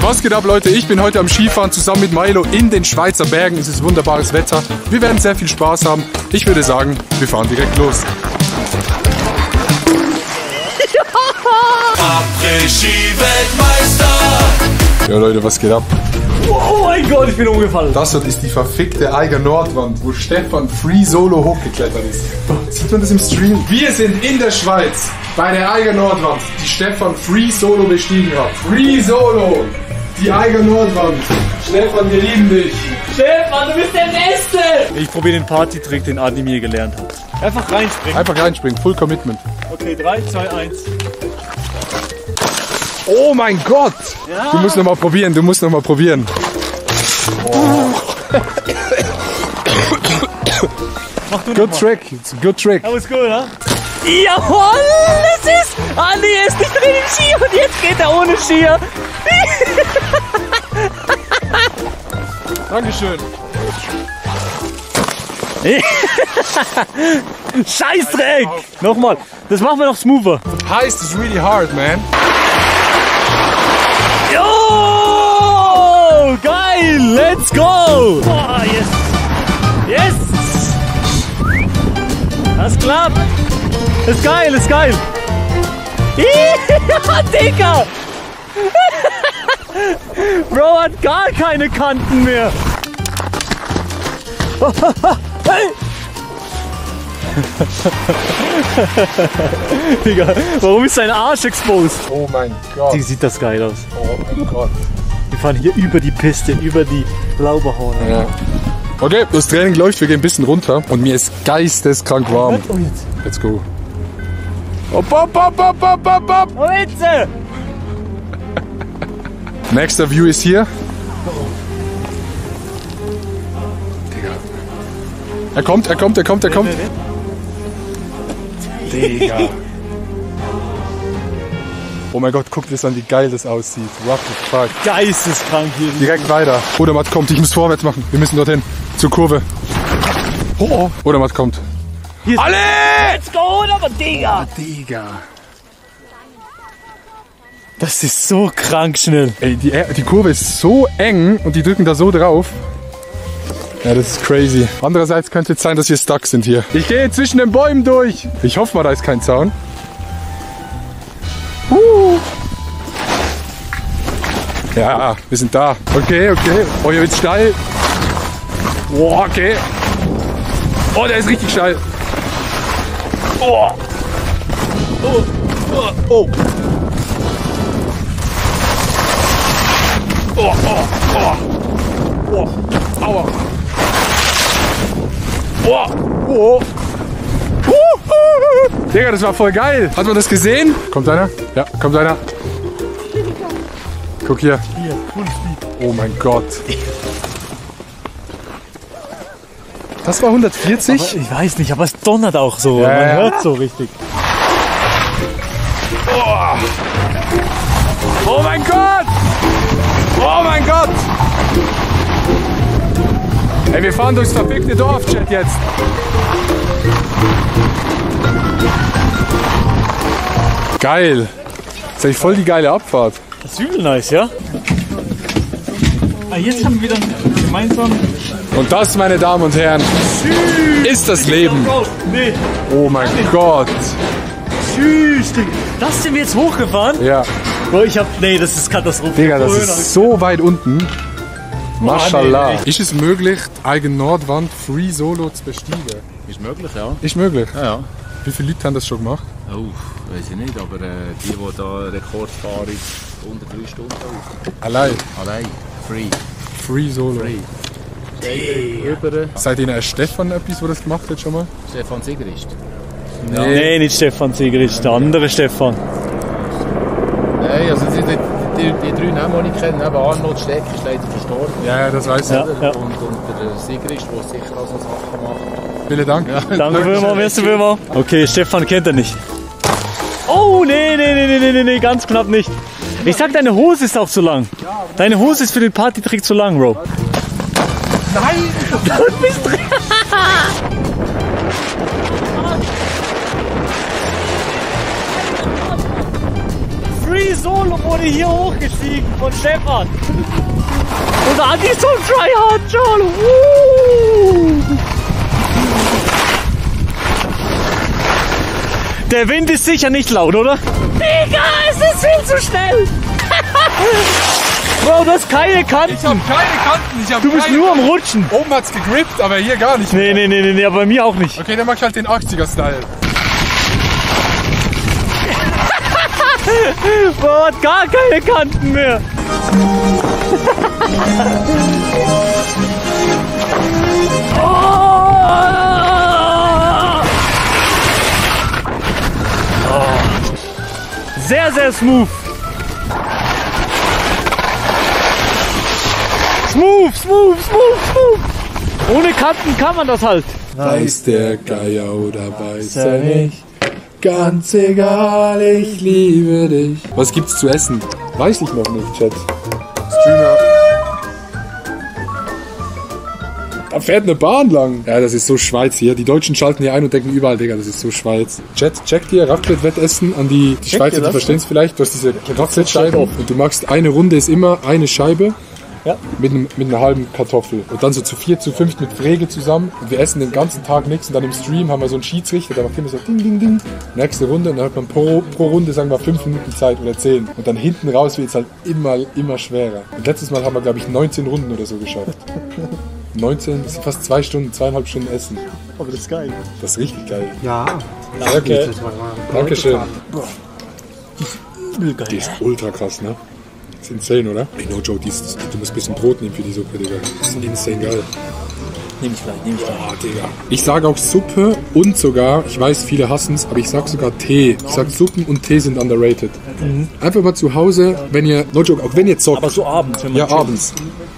Was geht ab, Leute? Ich bin heute am Skifahren zusammen mit Milo in den Schweizer Bergen. Es ist wunderbares Wetter. Wir werden sehr viel Spaß haben. Ich würde sagen, wir fahren direkt los. Après-Ski-Weltmeister. Ja, Leute, was geht ab? Oh mein Gott, ich bin umgefallen. Das dort ist die verfickte Eiger Nordwand, wo Stefan Free Solo hochgeklettert ist. Sieht man das im Stream? Wir sind in der Schweiz bei der Eiger Nordwand, die Stefan Free Solo bestiegen hat. Free Solo! Die Eiger Nordwand. Stefan, wir lieben dich. Stefan, du bist der Beste. Ich probiere den Partytrick, den Adi mir gelernt hat. Einfach reinspringen. Einfach reinspringen, Full Commitment. Okay, 3, 2, 1. Oh mein Gott! Ja. Du musst noch mal probieren, Oh. Mach du Good trick, it's a good trick. That was good, huh? Jawohl, es ist... Andi ist nicht drin im Ski und jetzt geht er ohne Skier. Dankeschön. Scheißdreck! Nochmal, das machen wir noch smoother. Heißt, it's really hard, man. Jo! Geil! Let's go! Oh, yes! Yes! Das klappt! Ist geil, ist geil! Ja, Digga! Bro hat gar keine Kanten mehr! Hey! Digga, warum ist sein Arsch exposed? Oh mein Gott. Wie sieht das geil aus? Oh mein Gott. Wir fahren hier über die Piste, über die Blaubeerhorn. Ja. Okay, das Training läuft, wir gehen ein bisschen runter und mir ist geisteskrank warm. Oh, jetzt. Let's go. Hopp, hopp, hopp, hopp, hopp, hopp, hopp. Oh, jetzt! Nächster View ist hier. Digga. Er kommt. Digga. Oh mein Gott, guck dir das an, wie geil das aussieht. What the fuck. Geisteskrank hier. Direkt weiter. Odermatt kommt, ich muss vorwärts machen. Wir müssen dorthin. Zur Kurve. Oh. Odermatt kommt. Hier Alle! Let's go, aber Digga! Digga. Das ist so krank schnell. Ey, die Kurve ist so eng und die drücken da so drauf. Ja, das ist crazy. Andererseits könnte es sein, dass wir stuck sind hier. Ich gehe zwischen den Bäumen durch. Ich hoffe mal, da ist kein Zaun. Ja, wir sind da. Okay. Oh, hier wird's steil. Oh, okay. Oh, der ist richtig steil. Oh. Oh. Aua. Oh. Digga, das war voll geil. Hat man das gesehen? Kommt einer? Ja, kommt einer. Guck hier. Hier, Full Speed. Oh mein Gott. Das war 140? Aber ich weiß nicht, aber es donnert auch so. Ja, Man ja. hört so richtig. Oh mein Gott! Oh mein Gott! Ey, wir fahren durchs verfickte Dorf, Chat, jetzt. Geil. Das ist eigentlich voll die geile Abfahrt. Das ist übel nice, ja? Ah, jetzt haben wir wieder gemeinsam... Und das, meine Damen und Herren, ist das Leben. Nee. Oh mein Gott. Tschüss, Digga. Das sind wir jetzt hochgefahren? Ja, Bro, nee, das ist Katastrophe. Digga, das ist so weit unten. Mashallah. nee. Ist es möglich, Eigen Nordwand Free Solo zu bestiegen? Ist möglich, ja. Ist möglich. Ja. Wie viele Leute haben das schon gemacht? Oh, weiß ich nicht, aber die da Rekord fahren, unter 3 Stunden auf. Allein. Allein. Free. Free Solo. Free. Über Seid ihr Stefan etwas, wo das gemacht hat schon mal? Stefan Sigrist. Nee, nicht Stefan Sigrist, der andere Stefan. Nein, also die 3 Namen, die ich kenne, eben Arnold Steck ist leider verstorben. Ja, das weiß ich. Ja. Und der Sigrist, der sicher auch so Sachen macht. Vielen Dank. Danke vielmals, merci vielmals. Okay, Stefan kennt er nicht. Oh, nee, ganz knapp nicht. Ich sag, deine Hose ist auch zu lang. Deine Hose ist für den Partytrick zu lang, Bro. Nein! Du bist drin. Free Solo wurde hier hochgestiegen von Stefan. Und Andi ist so ein Tryhard, Charlo. Der Wind ist sicher nicht laut, oder? Digga, es ist viel zu schnell. Bro, du hast keine Kanten. Ich hab keine Kanten. Du bist nur am Rutschen. Oben hat's gegrippt, aber hier gar nicht. Nee, aber bei mir auch nicht. Okay, dann mach ich halt den 80er-Style. Bro, hat gar keine Kanten mehr. Sehr, sehr smooth. Smooth. Ohne Kanten kann man das halt. Weiß der Geier oder weiß er nicht? Ganz egal, ich liebe dich. Was gibt's zu essen? Weiß ich noch nicht, Chat. Streamer. Da fährt eine Bahn lang. Ja, das ist so Schweiz hier. Die Deutschen schalten hier ein und denken überall, Digga, das ist so Schweiz. Chat, check dir Raclette-Wettessen an die Schweizer, die verstehen es vielleicht. Du hast diese Raclette-Scheiben und du machst eine Runde, ist immer eine Scheibe. Ja. Mit einer halben Kartoffel. Und dann so zu 4, zu 5 mit Frege zusammen. Und wir essen den ganzen Tag nichts. Und dann im Stream haben wir so einen Schiedsrichter, der macht immer so Ding, Ding, Ding. Nächste Runde. Und dann hat man pro Runde, sagen wir, 5 Minuten Zeit oder 10. Und dann hinten raus wird es halt immer schwerer. Und letztes Mal haben wir, glaube ich, 19 Runden oder so geschafft. 19, das sind fast 2 Stunden, 2,5 Stunden Essen. Aber das ist geil. Das ist richtig geil. Ja. Danke. Dankeschön. Übel geil. Die ist ultra krass, ne? Das ist insane, oder? Ey, no joke, du musst ein bisschen Brot nehmen für die Suppe, Digga. Das ist insane geil. Nehm ich gleich. Oh, Digga. Ich sage auch Suppe und sogar, ich weiß, viele hassen es, aber ich sag sogar Tee. Ich sag Suppen und Tee sind underrated. Einfach mal zu Hause, wenn ihr, no joke, auch wenn ihr zockt. Aber so abends, wenn man Ja, abends.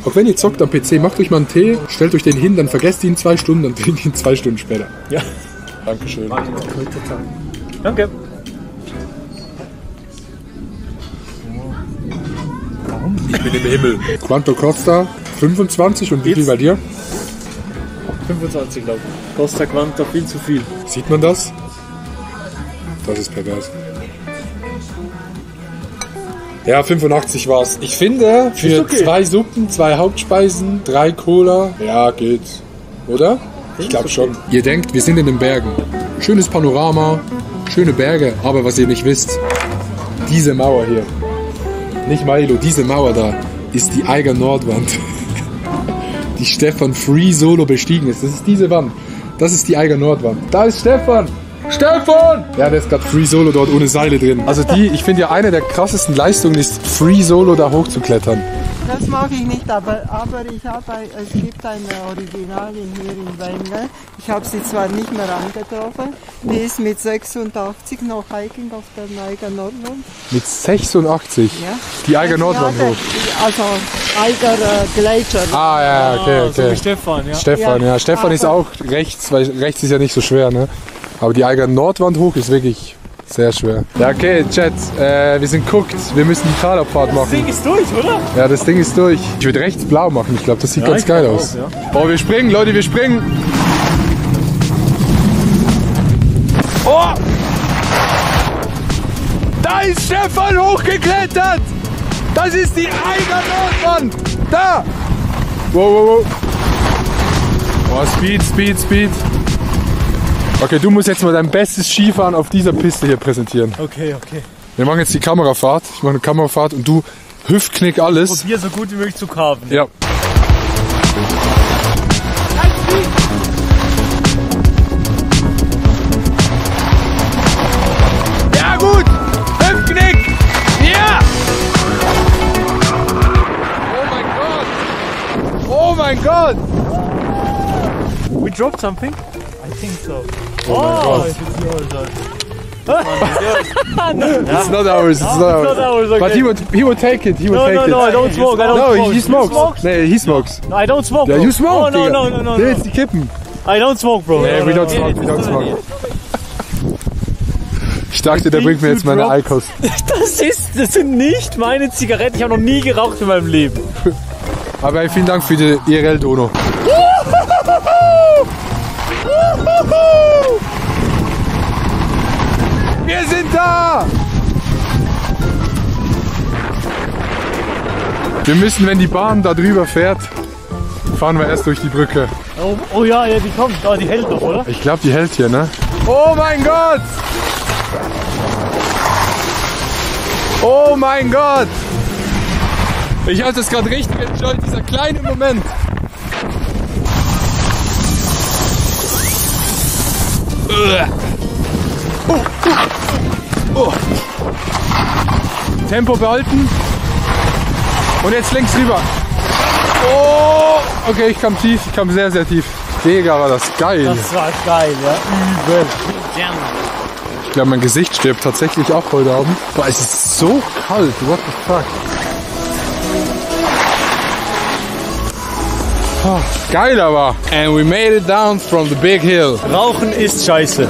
Auch wenn ihr zockt am PC, macht euch mal einen Tee, stellt euch den hin, dann vergesst ihn 2 Stunden, dann trinkt ihn 2 Stunden später. Ja. Dankeschön. Danke. Ich bin im Himmel. Quanto Costa 25 und wie viel bei dir? 25, glaube ich. Costa Quanta, viel zu viel. Sieht man das? Das ist pervers. Ja, 85 war's. Ich finde, für okay. 2 Suppen, 2 Hauptspeisen, 3 Cola, ja, geht. Oder? Ich glaube schon. Ihr denkt, wir sind in den Bergen. Schönes Panorama, schöne Berge, aber was ihr nicht wisst, diese Mauer hier, nicht Milo, diese Mauer da, ist die Eiger Nordwand, die Stefan Free Solo bestiegen ist. Das ist diese Wand. Das ist die Eiger Nordwand. Da ist Stefan! Stefan! Ja, der ist gerade Free Solo dort ohne Seile drin. Also ich finde ja, eine der krassesten Leistungen ist, Free Solo da hochzuklettern. Das mag ich nicht, aber es gibt eine Originalin hier in Wenge. Ich habe sie zwar nicht mehr angetroffen, die ist mit 86 noch hiking auf der Eiger Nordwand. Mit 86? Ja. Die Eiger Nordwand hoch. Also Eiger Gletscher. Ah, ja, okay. So wie Stefan, ja. Stefan, ja. Stefan ist auch rechts, weil rechts ist ja nicht so schwer, ne? Aber die Eiger Nordwand hoch ist wirklich sehr schwer. Ja, okay, Chat, wir sind guckt. Wir müssen die Talabfahrt machen. Das Ding ist durch, oder? Ja, das Ding ist durch. Ich würde rechts blau machen. Ich glaube, das sieht ganz geil aus. Auch, ja. Oh, wir springen, Leute, wir springen. Oh! Da ist Stefan hochgeklettert! Das ist die Eiger Nordwand! Da! Wow. Oh, Speed. Okay, du musst jetzt mal dein bestes Skifahren auf dieser Piste hier präsentieren. Okay. Wir machen jetzt die Kamerafahrt. Ich mache eine Kamerafahrt und du Hüftknick alles. Probier so gut wie möglich zu carven. Ja. Ja gut! Hüftknick! Ja! Oh mein Gott! We dropped something? I think so. Oh, it's yours. It's not ours. It's not ours. Okay. But he would take it. He would take it. No, I don't smoke. He smokes. Nee, he smokes. No, I don't smoke. Yeah, Bro. you smoke. No. Der ist die Kippen. I don't smoke, bro. Nee, we don't smoke. Ich dachte, der bringt mir jetzt meine Eikos. Das sind nicht meine Zigaretten. Ich habe noch nie geraucht in meinem Leben. Aber vielen Dank für die IRL Dono. Wir sind da! Wir müssen, wenn die Bahn da drüber fährt, fahren wir erst durch die Brücke. Oh ja, die kommt. Oh, die hält doch, oder? Ich glaube, die hält hier, ne? Oh mein Gott! Oh mein Gott! Ich habe das gerade richtig enjoyed, dieser kleine Moment. Tempo behalten. Und jetzt links rüber. Oh! Okay, ich kam tief, ich kam sehr, sehr tief. Digga, war das geil. Das war geil, ja. Übel. Ich glaube, mein Gesicht stirbt tatsächlich auch heute Abend. Boah, es ist so kalt. What the fuck? Oh, geil aber. And we made it down from the big hill. Rauchen ist scheiße.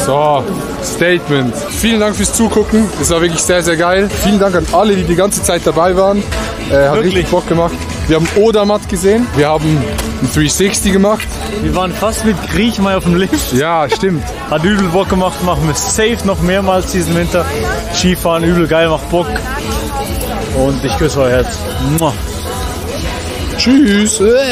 So, Statement. Vielen Dank fürs Zugucken. Das war wirklich sehr, sehr geil. Vielen Dank an alle, die die ganze Zeit dabei waren. Hat richtig Bock gemacht. Wir haben Odermatt gesehen. Wir haben einen 360 gemacht. Wir waren fast mit Griechmeier auf dem Lift. Ja, stimmt. Hat übel Bock gemacht. Machen wir safe noch mehrmals diesen Winter. Skifahren, übel geil, macht Bock. Und ich küsse euer Herz. Muah. Tschüss.